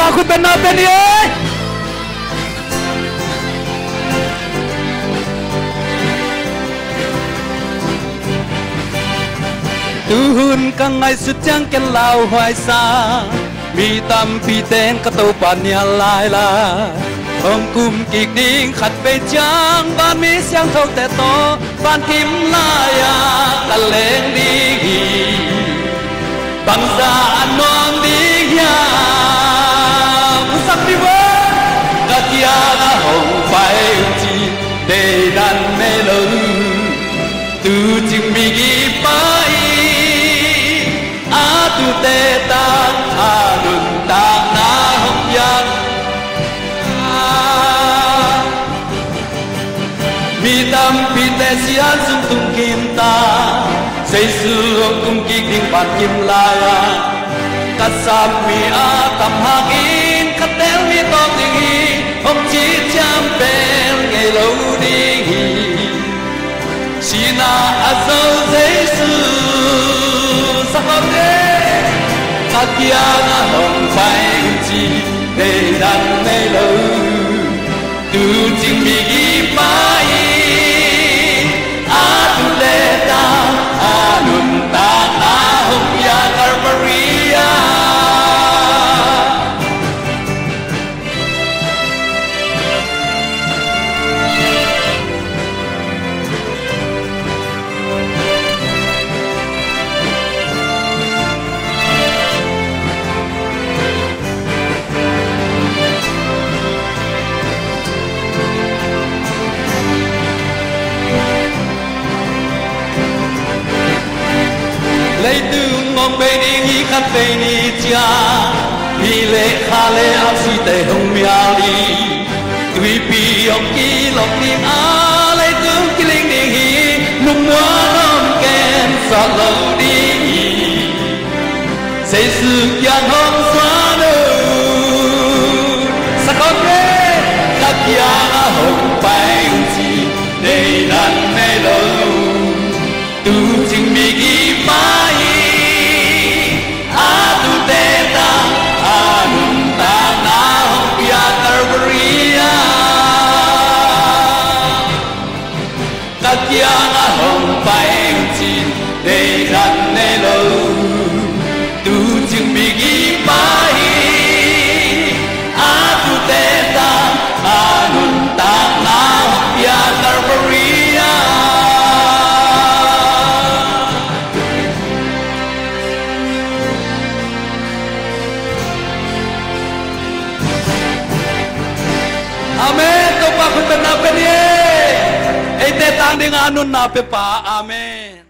aku tenang tadi Tuhun kang ngay sút chang ken lao hoài xa mi tâm pi tên ka tàu pan nia lai la ông cung kịch đinh khát về trang ban mi sang thâu tè to ban kim lai à ta lên đi bằng da non đi ya sắc đi vỡ ta kia ta hồng phải chi để đàn mê lớn từ chừng mi ghi phải tu tê ta tha đừng ta na hồng yang mi tâm pi tê xian sung tung kim ta xây sư ông tung kik ding pan kim lai cắt sam mi a tam hang in cắt tel mi tom ding hi ông chỉ chăm bên ngày lâu đi sina azau xây sư sắc kia na hồng phải chi để đàn mê lâu từ chính mi ghi mãi tu lê ta luôn ta na hồng ya Carvaria lấy từ mong bên đi khát về đi cha đi lệ khá lệ áp si tề hồng mía đi tùy pi ông kí lộc tim á lấy tướng kí linh đi hi lúc múa non kem sa lâu đi xây sự gian hồng xóa đâu sắc con thế các kia hồng bay chi để đàn mê lâu từ chính mi ghi mãi tu tê ta nun ta na hồng ya Carvaria các kia hồng bay chi để đặt nê lâu từ chính mi ghi mãi tu tê ta nun ta na hồng ya Carvaria Amen. Kau pakut tenang peni. Ete tanding anun nape pa. Amen.